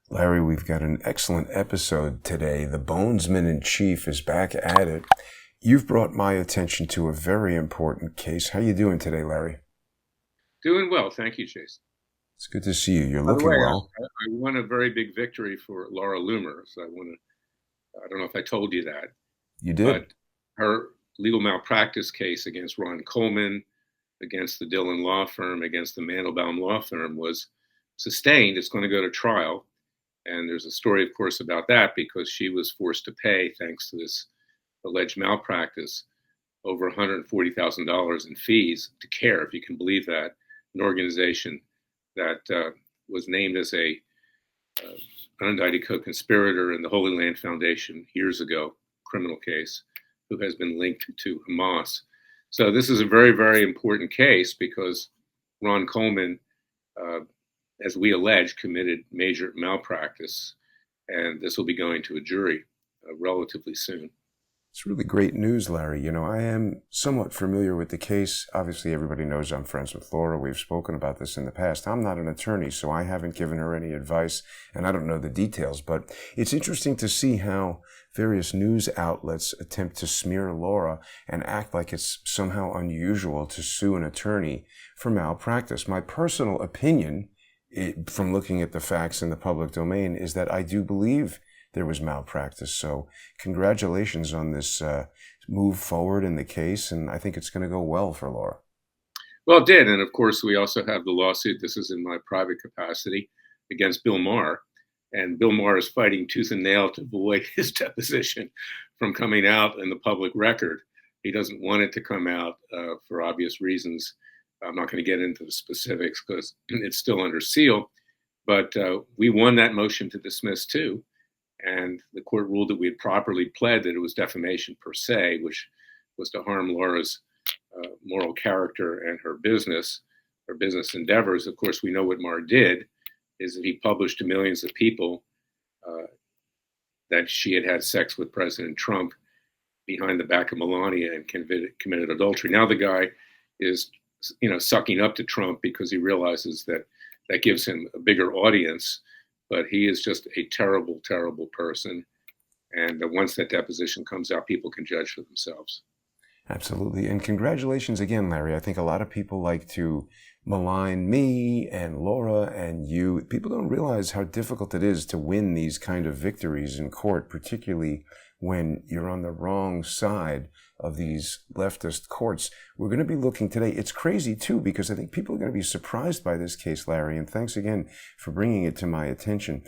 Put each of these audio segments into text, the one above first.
Larry, we've got an excellent episode today. The Bonesman in Chief is back at it. You've brought my attention to a very important case. How you doing today, Larry? Doing well, thank you, Jason. It's good to see you. You're By the way, looking well. I won a very big victory for Laura Loomer. So I don't know if I told you that, You did. but her legal malpractice case against Ron Coleman, against the Dillon law firm, against the Mandelbaum law firm was sustained. It's going to go to trial. And there's a story, of course, about that because she was forced to pay, thanks to this alleged malpractice, over $140,000 in fees to CARE, if you can believe that, an organization that was named as a unindicted co-conspirator in the Holy Land Foundation years ago, criminal case, who has been linked to Hamas. So this is a very, very important case because Ron Coleman, uh, as we allege, committed major malpractice, and this will be going to a jury relatively soon. It's really great news, Larry. You know, I am somewhat familiar with the case. Obviously, everybody knows I'm friends with Laura. We've spoken about this in the past. I'm not an attorney, so I haven't given her any advice, and I don't know the details. But it's interesting to see how various news outlets attempt to smear Laura and act like it's somehow unusual to sue an attorney for malpractice. My personal opinion, from looking at the facts in the public domain, is that I do believe there was malpractice. So congratulations on this move forward in the case, and I think it's going to go well for Laura. Well, it did. And of course, we also have the lawsuit. This is in my private capacity against Bill Maher. And Bill Maher is fighting tooth and nail to avoid his deposition from coming out in the public record. He doesn't want it to come out for obvious reasons. I'm not going to get into the specifics because it's still under seal. But we won that motion to dismiss too. And the court ruled that we had properly pled that it was defamation per se, which was to harm Laura's moral character and her business endeavors. Of course, we know what Maher did is that he published to millions of people that she had had sex with President Trump behind the back of Melania and committed adultery. Now the guy is, sucking up to Trump because he realizes that that gives him a bigger audience. But he is just a terrible, terrible person. And once that deposition comes out, people can judge for themselves. Absolutely. And congratulations again, Larry. I think a lot of people like to malign me and Laura and you. People don't realize how difficult it is to win these kind of victories in court, particularly when you're on the wrong side of these leftist courts. We're going to be looking today. It's crazy, too, because I think people are going to be surprised by this case, Larry. And thanks again for bringing it to my attention.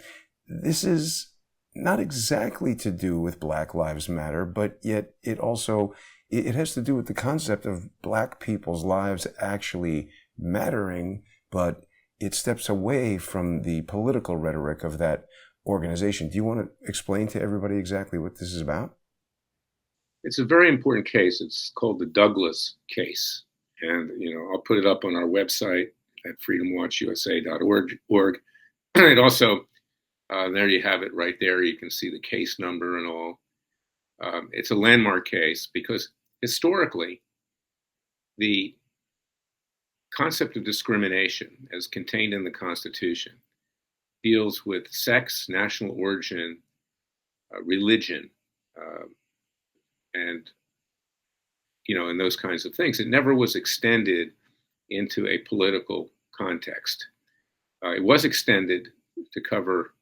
This is not exactly to do with Black Lives Matter, but yet it has to do with the concept of Black people's lives actually mattering, but it steps away from the political rhetoric of that organization. Do you want to explain to everybody exactly what this is about? It's a very important case. It's called the Douglas case. And, I'll put it up on our website at freedomwatchusa.org. It also, there you have it right there. You can see the case number and all. It's a landmark case because historically, the concept of discrimination as contained in the Constitution deals with sex, national origin, religion, and and those kinds of things. It never was extended into a political context. It was extended to cover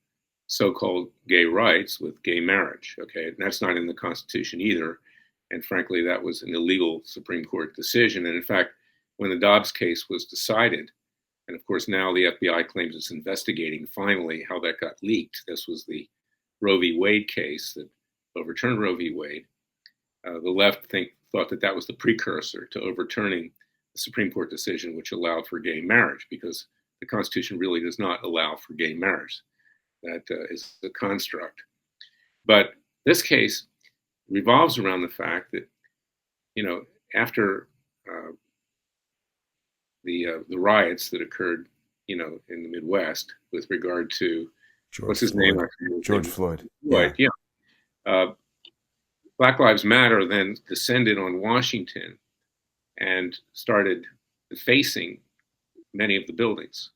so-called gay rights with gay marriage. Okay, and that's not in the Constitution either. And frankly, that was an illegal Supreme Court decision. And in fact, when the Dobbs case was decided, and of course now the FBI claims it's investigating finally how that got leaked. This was the Roe v. Wade case that overturned Roe v. Wade. The left thought that that was the precursor to overturning the Supreme Court decision, which allowed for gay marriage, because the Constitution really does not allow for gay marriage. That is a construct. But this case revolves around the fact that, after the riots that occurred, in the Midwest with regard to George what's his name? Floyd. George Floyd. Floyd, yeah. Black Lives Matter then descended on Washington and started defacing many of the buildings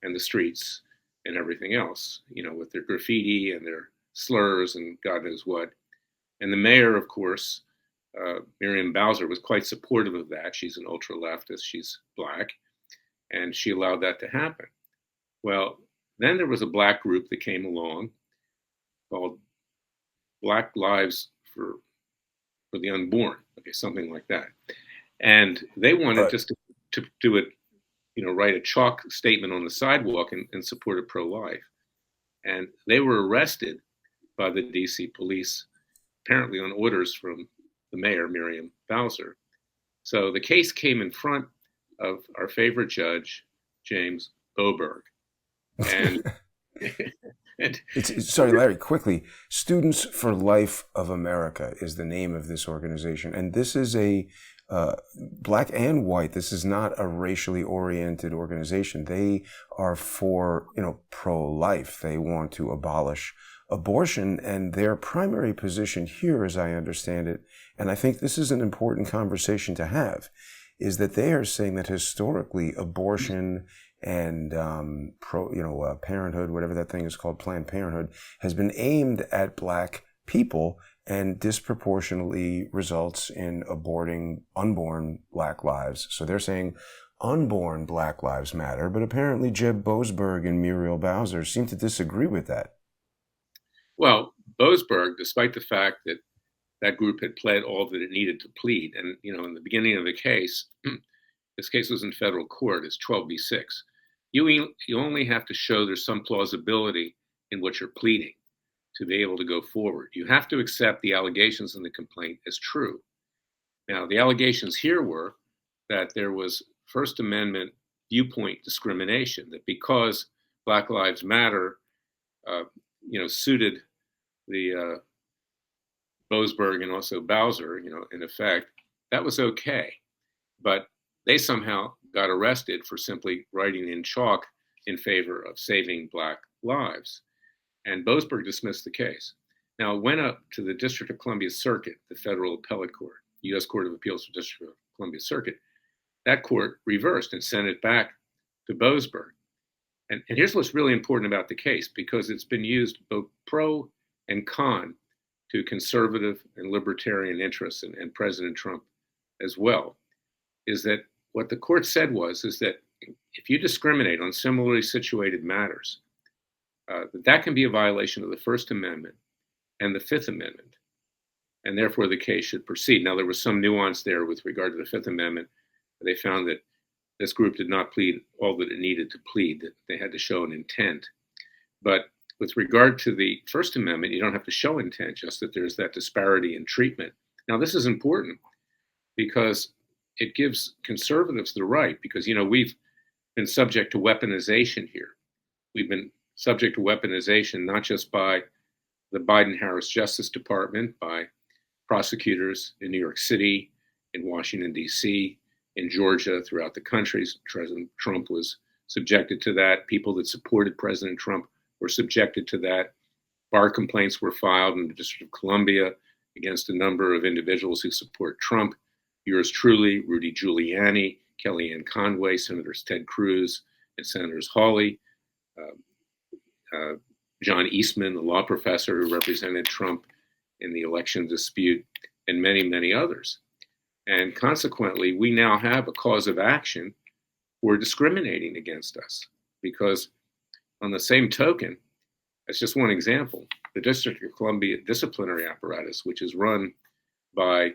and the streets and everything else, with their graffiti and their slurs and God knows what. And the mayor, of course, Miriam Bowser, was quite supportive of that. She's an ultra leftist, she's Black, and she allowed that to happen. Well, then there was a Black group that came along called Black Lives for the Unborn, okay, something like that. And they wanted just to do it, write a chalk statement on the sidewalk and support of pro-life. And they were arrested by the DC police, apparently on orders from the mayor, Miriam Bowser. So the case came in front of our favorite judge, James Boasberg. And, sorry, Larry, quickly. Students for Life of America is the name of this organization. And this is a Black and white. This is not a racially oriented organization. They are for, pro-life. They want to abolish abortion, and their primary position here, as I understand it, and I think this is an important conversation to have, is that they are saying that historically abortion and parenthood, whatever that thing is called, Planned Parenthood, has been aimed at Black people and disproportionately results in aborting unborn Black lives. So they're saying unborn Black lives matter, but apparently JEB Boasberg and Muriel Bowser seem to disagree with that. Well, Boasberg, despite the fact that that group had pled all that it needed to plead, and in the beginning of the case, this case was in federal court, it's 12b-6. You only have to show there's some plausibility in what you're pleading to be able to go forward. You have to accept the allegations in the complaint as true. Now, the allegations here were that there was First Amendment viewpoint discrimination, that because Black Lives Matter, suited the Boasberg and also Bowser, in effect, that was okay. But they somehow got arrested for simply writing in chalk in favor of saving Black lives. And Boasberg dismissed the case. Now, it went up to the District of Columbia Circuit, the federal appellate court, U.S. Court of Appeals for District of Columbia Circuit. That court reversed and sent it back to Boasberg. And here's what's really important about the case, because it's been used both pro and con to conservative and libertarian interests, and President Trump as well, is that what the court said is that if you discriminate on similarly situated matters, that can be a violation of the First Amendment and the Fifth Amendment, and therefore the case should proceed. Now, there was some nuance there with regard to the Fifth Amendment. They found that this group did not plead all that it needed to plead, that they had to show an intent. But with regard to the First Amendment, you don't have to show intent, just that there's that disparity in treatment. Now, this is important because it gives conservatives the right, because, we've been subject to weaponization here. We've been subject to weaponization not just by the Biden-Harris Justice Department, by prosecutors in New York City, in Washington, D.C., in Georgia, throughout the country. President Trump was subjected to that. People that supported President Trump were subjected to that. Bar complaints were filed in the District of Columbia against a number of individuals who support Trump. Yours truly, Rudy Giuliani, Kellyanne Conway, Senators Ted Cruz and Senators Hawley, John Eastman, the law professor who represented Trump in the election dispute, and many, many others. And consequently, we now have a cause of action for discriminating against us, because on the same token, as just one example, the District of Columbia disciplinary apparatus, which is run by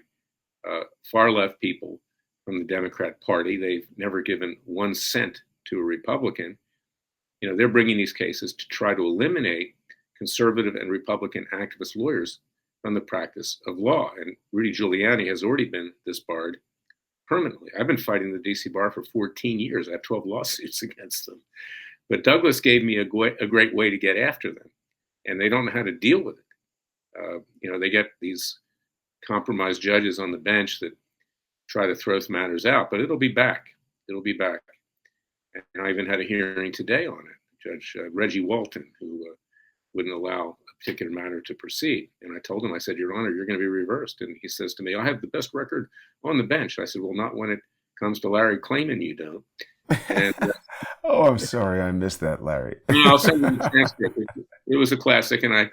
far left people from the Democrat Party, they've never given 1 cent to a Republican. They're bringing these cases to try to eliminate conservative and Republican activist lawyers from the practice of law. And Rudy Giuliani has already been disbarred permanently. I've been fighting the DC bar for 14 years. I have 12 lawsuits against them. But Douglas gave me a great way to get after them, and they don't know how to deal with it. They get these compromised judges on the bench that try to throw matters out, but it'll be back. It'll be back. And I even had a hearing today on it. Judge Reggie Walton, who wouldn't allow a particular matter to proceed. And I told him, I said, Your Honor, you're going to be reversed. And he says to me, I have the best record on the bench. I said, well, not when it comes to Larry Klayman, you don't. And Oh, I'm sorry, I missed that, Larry. No, I'll send you the transcript. It was a classic, and I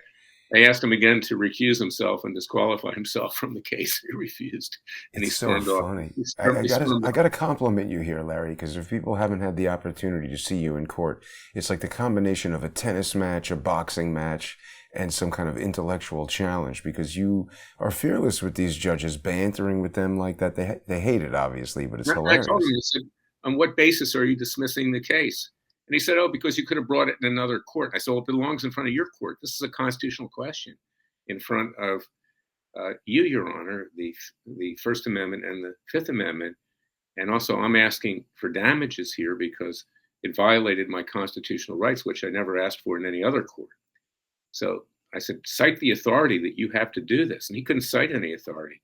asked him again to recuse himself and disqualify himself from the case. He refused, and he It's so stormed off. funny. He stormed I off. gotta compliment you here, Larry, because if people haven't had the opportunity to see you in court, it's like the combination of a tennis match, a boxing match, and some kind of intellectual challenge. Because you are fearless with these judges, bantering with them like that. They hate it, obviously, but it's I told him, hilarious. I said, on what basis are you dismissing the case? And he said, oh, because you could have brought it in another court. I said, well, it belongs in front of your court. This is a constitutional question in front of you, Your Honor, the First Amendment and the Fifth Amendment. And also, I'm asking for damages here because it violated my constitutional rights, which I never asked for in any other court. So I said, cite the authority that you have to do this. And he couldn't cite any authority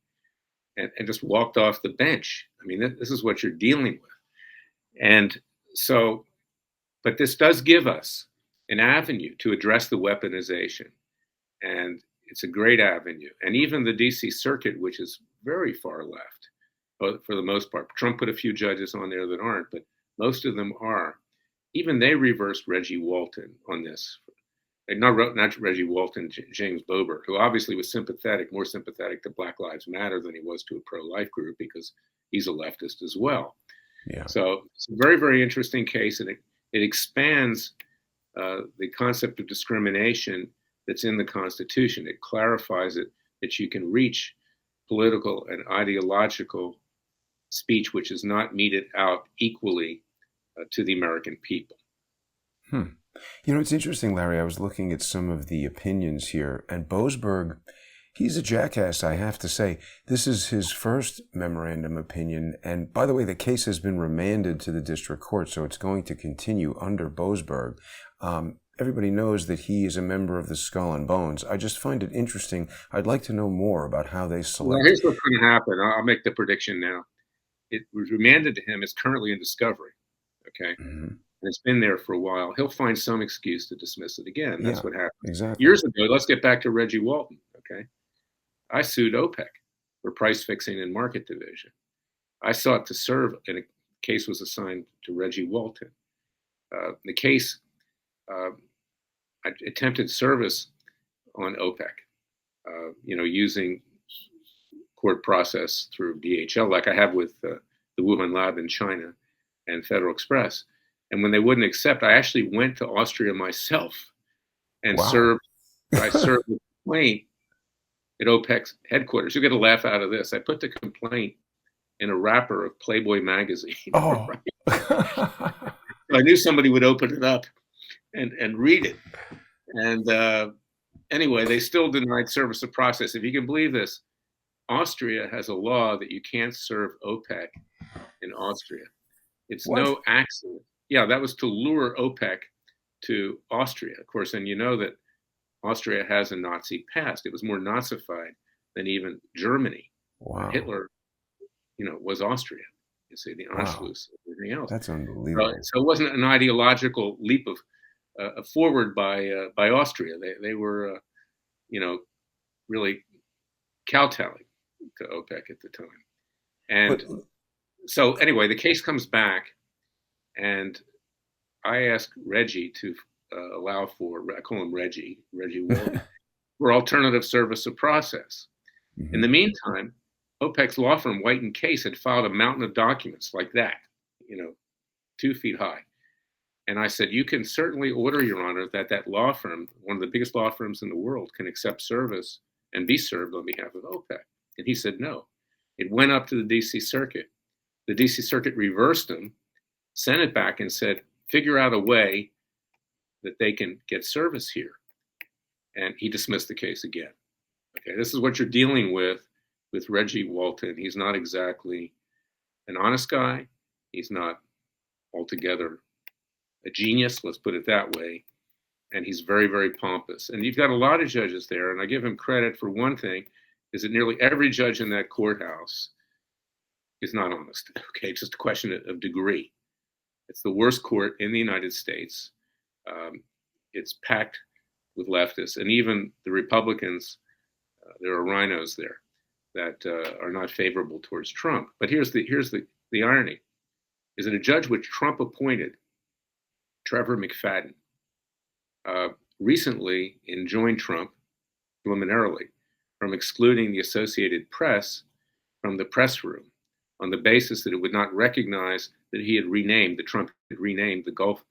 and just walked off the bench. I mean, this is what you're dealing with. And so, but this does give us an avenue to address the weaponization. And it's a great avenue. And even the DC Circuit, which is very far left, but for the most part, Trump put a few judges on there that aren't, but most of them are. Even they reversed Reggie Walton on this. Not Reggie Walton, James Boasberg, who obviously was more sympathetic to Black Lives Matter than he was to a pro-life group because he's a leftist as well. Yeah. So it's a very, very interesting case, and it expands the concept of discrimination that's in the Constitution. It clarifies it that you can reach political and ideological speech which is not meted out equally to the American people. You know, it's interesting, Larry. I was looking at some of the opinions here, and Boasberg, he's a jackass, I have to say. This is his first memorandum opinion, and by the way, the case has been remanded to the district court, so it's going to continue under Boasberg. Everybody knows that he is a member of the Skull and Bones. I just find it interesting. I'd like to know more about how they select. Well, here's what's going to happen. I'll make the prediction now. It was remanded to him. It's currently in discovery. Okay. Mm-hmm. And it's been there for a while. He'll find some excuse to dismiss it again. That's what happened. Exactly. Years ago, let's get back to Reggie Walton. Okay. I sued OPEC for price fixing and market division. I sought to serve, and a case was assigned to Reggie Walton. The case, I attempted service on OPEC, using court process through DHL, like I have with the Wuhan lab in China and Federal Express. And when they wouldn't accept, I actually went to Austria myself and served the complaint at OPEC's headquarters. You'll get a laugh out of this. I put the complaint in a wrapper of Playboy magazine. Oh. I knew somebody would open it up and read it. And anyway, they still denied service of process. If you can believe this, Austria has a law that you can't serve OPEC in Austria. It's no accident. Yeah, that was to lure OPEC to Austria, of course. And you know that Austria has a Nazi past. It was more Nazified than even Germany. Wow. Hitler, was Austria. You see, the Anschluss, everything else. That's unbelievable. So it wasn't an ideological leap of forward by Austria. They were, really kowtowing to OPEC at the time. And so anyway, the case comes back, and I asked Reggie to allow for, I call him Reggie Walton, for alternative service of process. Mm-hmm. In the meantime, OPEC's law firm, White and Case, had filed a mountain of documents like that, 2 feet high. And I said, you can certainly order, Your Honor, that law firm, one of the biggest law firms in the world, can accept service and be served on behalf of OPEC. And he said no. It went up to the DC Circuit. The DC Circuit reversed him, sent it back, and said, figure out a way that they can get service here. And he dismissed the case again. Okay, this is what you're dealing with Reggie Walton. He's not exactly an honest guy. He's not altogether a genius, let's put it that way. And he's very, very pompous. And you've got a lot of judges there, and I give him credit for one thing, is that nearly every judge in that courthouse is not honest. Okay, it's just a question of degree. It's the worst court in the United States. It's packed with leftists, and even the Republicans, there are rhinos there that are not favorable towards Trump. But here's the irony, is that a judge which Trump appointed Trevor McFadden, recently enjoined Trump preliminarily from excluding the Associated Press from the press room on the basis that it would not recognize that Trump had renamed the Gulf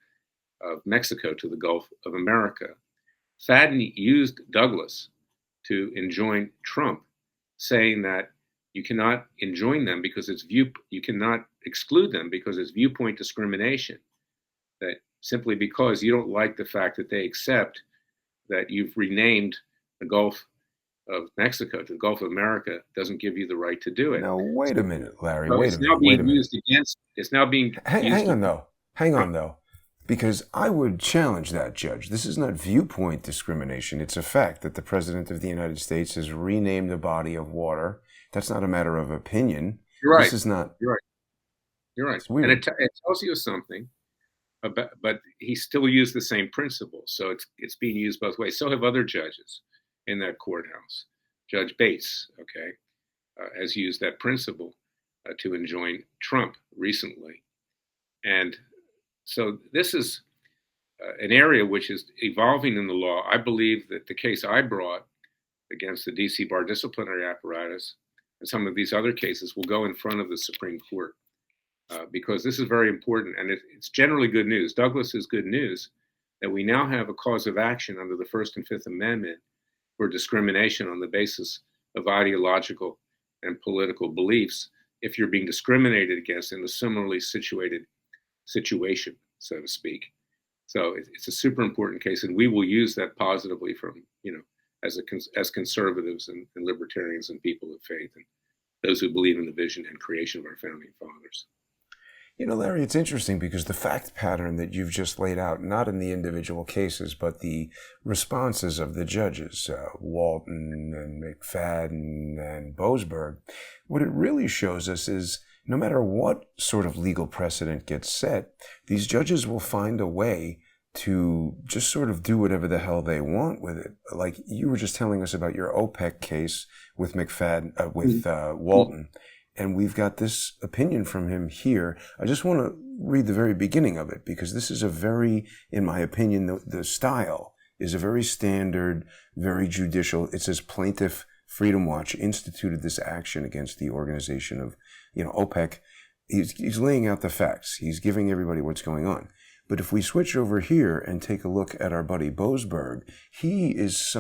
of Mexico to the Gulf of America. Fadden used Douglas to enjoin Trump, saying that you cannot enjoin them because you cannot exclude them because it's viewpoint discrimination. That simply because you don't like the fact that they accept that you've renamed the Gulf of Mexico to the Gulf of America doesn't give you the right to do it. Now, wait a minute, Larry. So Wait a minute. Wait a minute. It's now being Hang used. on, though. Hang on, though. Because I would challenge that, Judge. This is not viewpoint discrimination. It's a fact that the President of the United States has renamed a body of water. That's not a matter of opinion. You're right. This is not. You're right. You're right. It's weird. And it tells you something about, but he still used the same principle. So it's being used both ways. So have other judges in that courthouse. Judge Bates, has used that principle to enjoin Trump recently. And so this is an area which is evolving in the law. I believe that the case I brought against the DC bar disciplinary apparatus and some of these other cases will go in front of the Supreme Court because this is very important. And it's generally good news. Douglas is good news that we now have a cause of action under the First and Fifth Amendment for discrimination on the basis of ideological and political beliefs if you're being discriminated against in a similarly situated situation, so to speak. So it's a super important case, and we will use that positively from, as conservatives and libertarians and people of faith and those who believe in the vision and creation of our founding fathers. Larry, it's interesting because the fact pattern that you've just laid out, not in the individual cases, but the responses of the judges, Walton and McFadden and Boasberg, what it really shows us is no matter what sort of legal precedent gets set, these judges will find a way to just sort of do whatever the hell they want with it. Like you were just telling us about your OPEC case with Walton. And we've got this opinion from him here. I just want to read the very beginning of it because this is in my opinion, the style is a very standard, very judicial. It says Plaintiff Freedom Watch instituted this action against the organization of, OPEC. He's laying out the facts. He's giving everybody what's going on. But if we switch over here and take a look at our buddy Boasberg, he is it's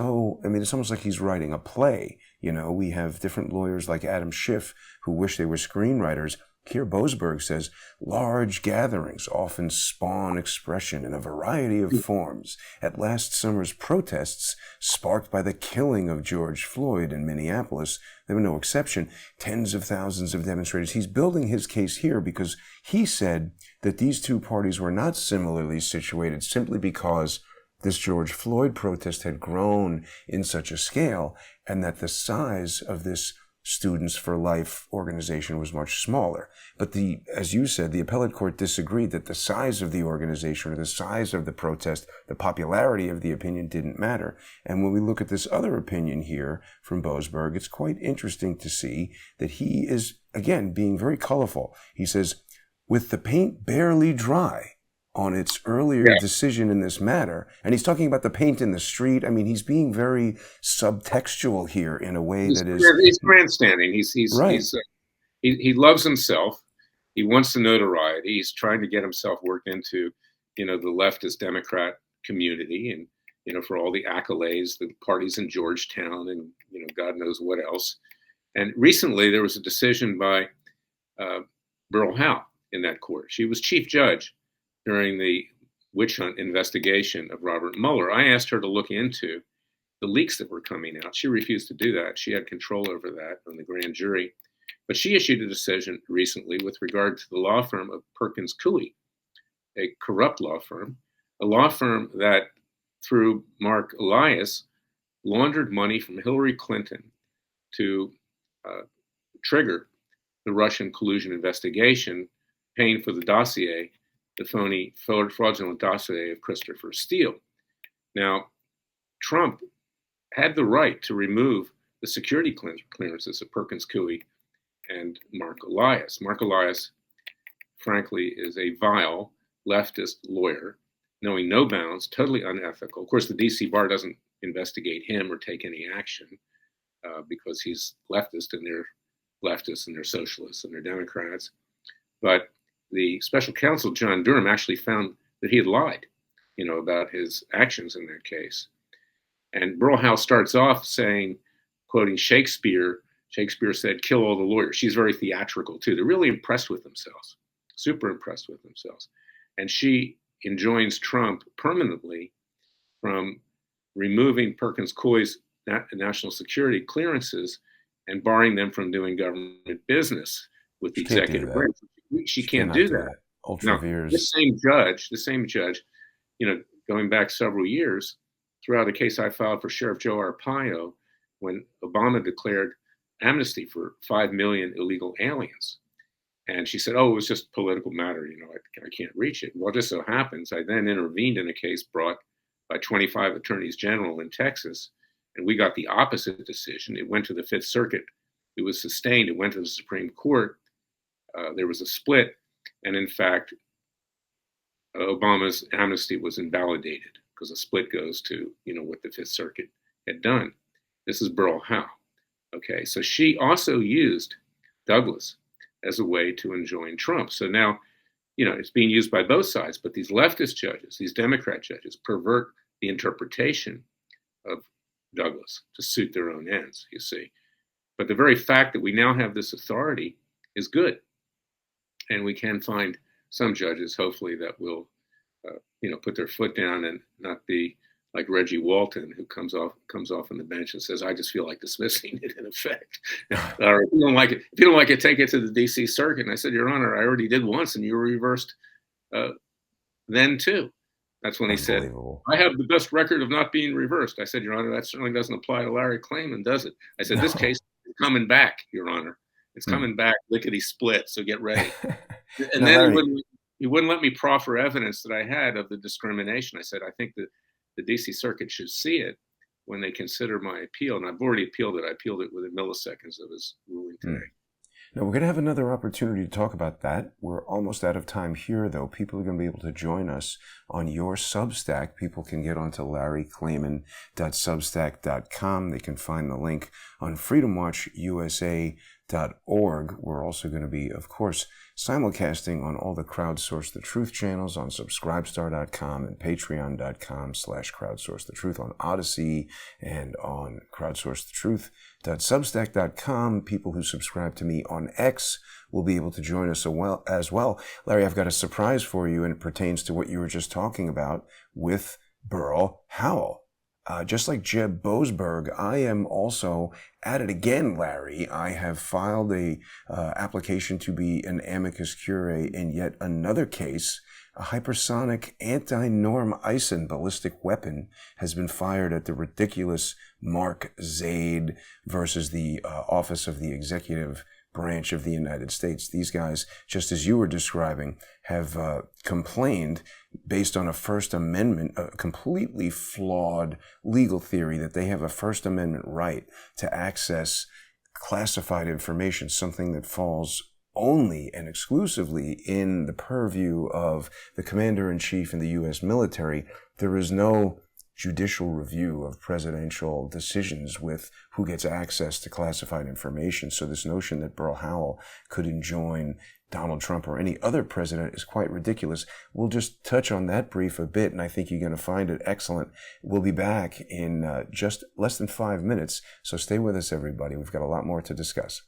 almost like he's writing a play. We have different lawyers like Adam Schiff who wish they were screenwriters. Here Boasberg says, large gatherings often spawn expression in a variety of forms. At last summer's protests, sparked by the killing of George Floyd in Minneapolis, there were no exception. Tens of thousands of demonstrators. He's building his case here because he said that these two parties were not similarly situated simply because this George Floyd protest had grown in such a scale and that the size of this Students for Life organization was much smaller. But as you said, the appellate court disagreed that the size of the organization or the size of the protest, the popularity of the opinion didn't matter. And when we look at this other opinion here from Boasberg, it's quite interesting to see that he is, again, being very colorful. He says, with the paint barely dry on its earlier decision in this matter. And he's talking about the paint in the street. He's being very subtextual here in a way that is... He's grandstanding. He's right. He loves himself. He wants the notoriety. He's trying to get himself worked into, the leftist Democrat community and, for all the accolades, the parties in Georgetown and, God knows what else. And recently there was a decision by Beryl Howe in that court. She was chief judge during the witch hunt investigation of Robert Mueller. I asked her to look into the leaks that were coming out. She refused to do that. She had control over that on the grand jury. But she issued a decision recently with regard to the law firm of Perkins Coie, a corrupt law firm, a law firm that, through Mark Elias, laundered money from Hillary Clinton to trigger the Russian collusion investigation, paying for the dossier, the phony fraudulent dossier of Christopher Steele. Now, Trump had the right to remove the security clearances of Perkins Coie and Mark Elias. Mark Elias, frankly, is a vile leftist lawyer knowing no bounds, totally unethical. Of course, the DC bar doesn't investigate him or take any action because he's leftist and they're leftists and they're socialists and they're Democrats. But the special counsel, John Durham, actually found that he had lied, about his actions in that case. And Burl Howe starts off saying, quoting Shakespeare, Shakespeare said, kill all the lawyers. She's very theatrical too. They're really impressed with themselves, super impressed with themselves. And she enjoins Trump permanently from removing Perkins Coie's national security clearances and barring them from doing government business with the executive branch. She can't do that. Ultra now, vires. The same judge, going back several years, throughout a case I filed for Sheriff Joe Arpaio when Obama declared amnesty for 5 million illegal aliens. And she said, oh, it was just a political matter. I can't reach it. Well, just so happens, I then intervened in a case brought by 25 attorneys general in Texas, and we got the opposite decision. It went to the Fifth Circuit. It was sustained. It went to the Supreme Court. There was a split. And in fact, Obama's amnesty was invalidated because a split goes to, what the Fifth Circuit had done. This is Burl Howe. Okay, so she also used Douglas as a way to enjoin Trump. So now, it's being used by both sides, but these leftist judges, these Democrat judges, pervert the interpretation of Douglas to suit their own ends, you see. But the very fact that we now have this authority is good. And we can find some judges, hopefully, that will, put their foot down and not be like Reggie Walton, who comes off on the bench and says, "I just feel like dismissing it in effect." Or if you don't like it, take it to the D.C. Circuit. And I said, Your Honor, I already did once, and you were reversed then too. That's when he said, "I have the best record of not being reversed." I said, Your Honor, that certainly doesn't apply to Larry Klayman, does it? I said, This case is coming back, Your Honor. It's coming back lickety split. So get ready. And then he wouldn't let me proffer evidence that I had of the discrimination. I said, I think that the DC Circuit should see it when they consider my appeal. And I've already appealed it. I appealed it within milliseconds of his ruling today. Now, we're going to have another opportunity to talk about that. We're almost out of time here, though. People are going to be able to join us on your Substack. People can get onto larryklayman.substack.com. They can find the link on freedomwatchusa.org. We're also going to be, of course, simulcasting on all the Crowdsource the Truth channels on subscribestar.com and patreon.com/crowdsourcethetruth, on Odyssey and on crowdsourcethetruth.substack.com. People who subscribe to me on X will be able to join us as well. Larry, I've got a surprise for you, and it pertains to what you were just talking about with Burl Howe. Just like JEB Boasberg, I am also at it again, Larry. I have filed a application to be an amicus curiae in yet another case. A hypersonic anti-Norm Eisen ballistic weapon has been fired at the ridiculous Mark Zaid versus the Office of the Executive Branch of the United States. These guys, just as you were describing, have complained based on a First Amendment, a completely flawed legal theory that they have a First Amendment right to access classified information, something that falls only and exclusively in the purview of the Commander-in-Chief in the U.S. military. There is no judicial review of presidential decisions with who gets access to classified information. So this notion that Burl Howe could enjoin Donald Trump or any other president is quite ridiculous. We'll just touch on that brief a bit, and I think you're going to find it excellent. We'll be back in just less than 5 minutes, so stay with us, everybody. We've got a lot more to discuss.